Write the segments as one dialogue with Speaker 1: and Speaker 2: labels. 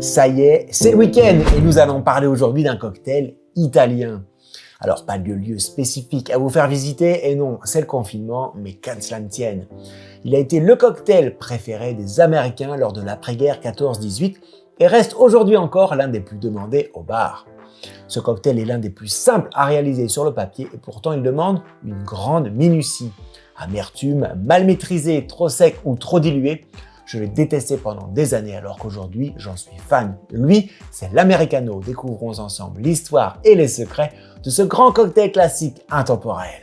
Speaker 1: Ça y est, c'est le week-end et nous allons parler aujourd'hui d'un cocktail italien. Alors, pas de lieu spécifique à vous faire visiter, et non, c'est le confinement, mais qu'à cela ne tienne. Il a été le cocktail préféré des Américains lors de l'après-guerre 14-18 et reste aujourd'hui encore l'un des plus demandés au bar. Ce cocktail est l'un des plus simples à réaliser sur le papier et pourtant il demande une grande minutie. Amertume, mal maîtrisé, trop sec ou trop dilué, je l'ai détesté pendant des années alors qu'aujourd'hui j'en suis fan. Lui, c'est l'Americano. Découvrons ensemble l'histoire et les secrets de ce grand cocktail classique intemporel.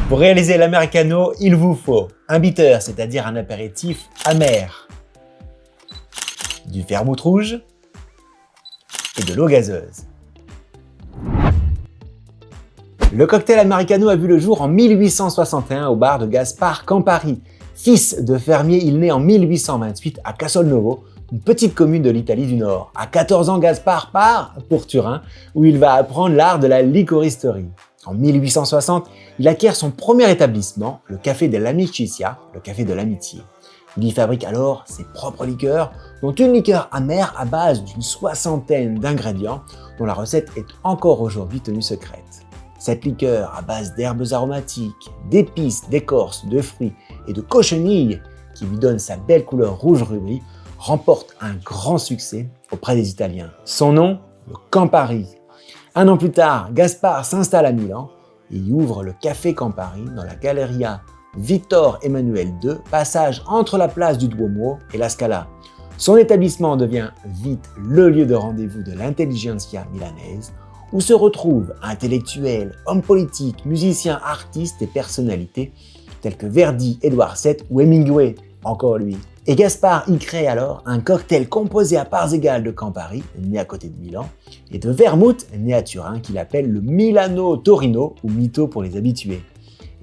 Speaker 1: Pour réaliser l'Americano, il vous faut un bitter, c'est-à-dire un apéritif amer, du vermouth rouge et de l'eau gazeuse. Le cocktail Americano a vu le jour en 1861 au bar de Gaspare Campari. Fils de fermier, il naît en 1828 à Castelnuovo, une petite commune de l'Italie du Nord. À 14 ans, Gaspare part pour Turin, où il va apprendre l'art de la licoristerie. En 1860, il acquiert son premier établissement, le Café dell'Amicizia, le café de l'amitié. Il y fabrique alors ses propres liqueurs, dont une liqueur amère à base d'une soixantaine d'ingrédients, dont la recette est encore aujourd'hui tenue secrète. Cette liqueur à base d'herbes aromatiques, d'épices, d'écorces, de fruits et de cochenille, qui lui donne sa belle couleur rouge rubis, remporte un grand succès auprès des Italiens. Son nom, le Campari. Un an plus tard, Gaspare s'installe à Milan et y ouvre le Café Campari dans la Galleria Vittor Emmanuel II, passage entre la place du Duomo et la Scala. Son établissement devient vite le lieu de rendez-vous de l'intelligentsia milanaise, où se retrouvent intellectuels, hommes politiques, musiciens, artistes et personnalités tels que Verdi, Édouard VII ou Hemingway, encore lui. Et Gaspare y crée alors un cocktail composé à parts égales de Campari, né à côté de Milan, et de vermouth, né à Turin, qu'il appelle le Milano Torino, ou Mito pour les habitués.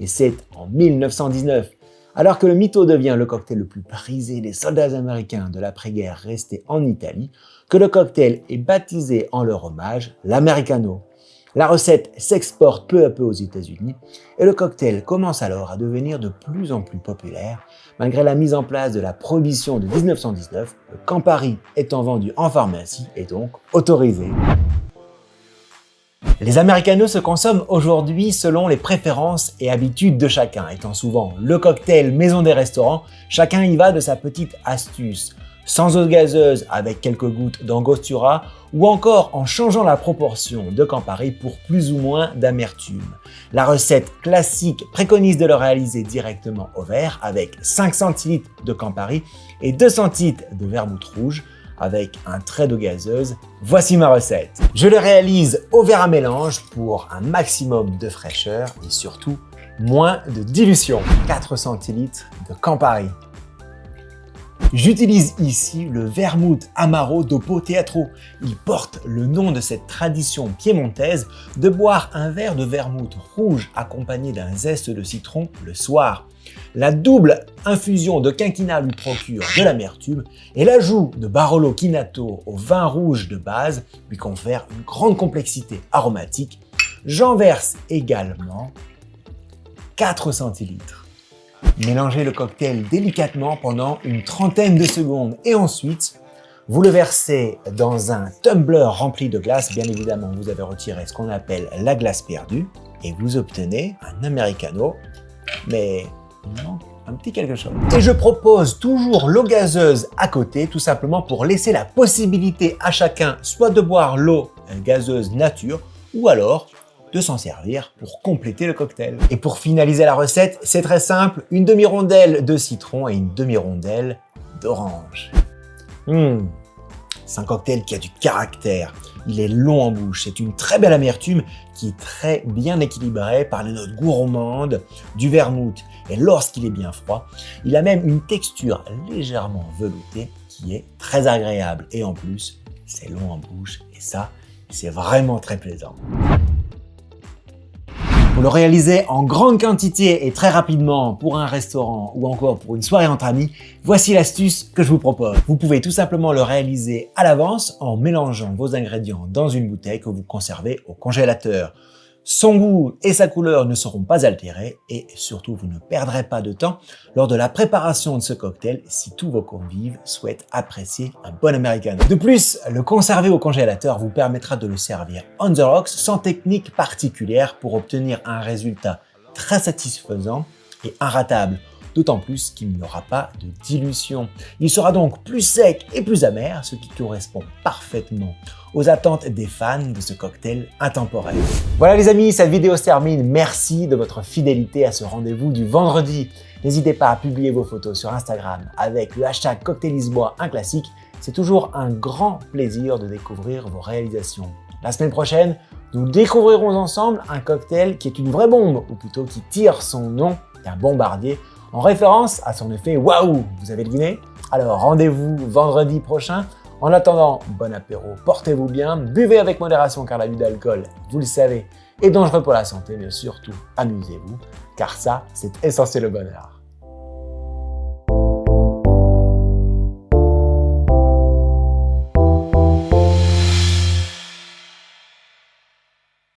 Speaker 1: Et c'est en 1919, alors que le Mito devient le cocktail le plus prisé des soldats américains de l'après-guerre restés en Italie, que le cocktail est baptisé en leur hommage l'Americano. La recette s'exporte peu à peu aux États-Unis et le cocktail commence alors à devenir de plus en plus populaire. Malgré la mise en place de la prohibition de 1919, le Campari étant vendu en pharmacie et donc autorisé. Les Americanos se consomment aujourd'hui selon les préférences et habitudes de chacun. Étant souvent le cocktail maison des restaurants, chacun y va de sa petite astuce. Sans eau gazeuse avec quelques gouttes d'angostura ou encore en changeant la proportion de Campari pour plus ou moins d'amertume. La recette classique préconise de le réaliser directement au verre avec 5 centilitres de Campari et 2 centilitres de vermouth rouge avec un trait d'eau gazeuse. Voici ma recette. Je le réalise au verre à mélange pour un maximum de fraîcheur et surtout moins de dilution. 4 centilitres de Campari. J'utilise ici le vermouth amaro dopo teatro. Il porte le nom de cette tradition piémontaise de boire un verre de vermouth rouge accompagné d'un zeste de citron le soir. La double infusion de quinquina lui procure de l'amertume et l'ajout de Barolo Chinato au vin rouge de base lui confère une grande complexité aromatique. J'en verse également 4 centilitres. Mélangez le cocktail délicatement pendant une trentaine de secondes et ensuite, vous le versez dans un tumbler rempli de glace. Bien évidemment, vous avez retiré ce qu'on appelle la glace perdue et vous obtenez un Americano, mais il manque un petit quelque chose. Et je propose toujours l'eau gazeuse à côté, tout simplement pour laisser la possibilité à chacun soit de boire l'eau gazeuse nature ou alors de s'en servir pour compléter le cocktail. Et pour finaliser la recette, c'est très simple, une demi-rondelle de citron et une demi-rondelle d'orange. C'est un cocktail qui a du caractère, il est long en bouche, c'est une très belle amertume qui est très bien équilibrée par les notes gourmandes du vermouth. Et lorsqu'il est bien froid, il a même une texture légèrement veloutée qui est très agréable. Et en plus, c'est long en bouche et ça, c'est vraiment très plaisant. Pour le réaliser en grande quantité et très rapidement pour un restaurant ou encore pour une soirée entre amis, voici l'astuce que je vous propose. Vous pouvez tout simplement le réaliser à l'avance en mélangeant vos ingrédients dans une bouteille que vous conservez au congélateur. Son goût et sa couleur ne seront pas altérés et surtout vous ne perdrez pas de temps lors de la préparation de ce cocktail si tous vos convives souhaitent apprécier un bon americano. De plus, le conserver au congélateur vous permettra de le servir on the rocks sans technique particulière pour obtenir un résultat très satisfaisant et inratable. D'autant plus qu'il n'y aura pas de dilution. Il sera donc plus sec et plus amer, ce qui correspond parfaitement aux attentes des fans de ce cocktail intemporel. Voilà les amis, cette vidéo se termine. Merci de votre fidélité à ce rendez-vous du vendredi. N'hésitez pas à publier vos photos sur Instagram avec le hashtag Cocktaillisbois, un classique. C'est toujours un grand plaisir de découvrir vos réalisations. La semaine prochaine, nous découvrirons ensemble un cocktail qui est une vraie bombe, ou plutôt qui tire son nom d'un bombardier, en référence à son effet waouh. Vous avez deviné? Alors rendez-vous vendredi prochain. En attendant, bon apéro, portez-vous bien, buvez avec modération car l'abus d'alcool, vous le savez, est dangereux pour la santé, mais surtout amusez-vous, car ça, c'est essentiel au bonheur.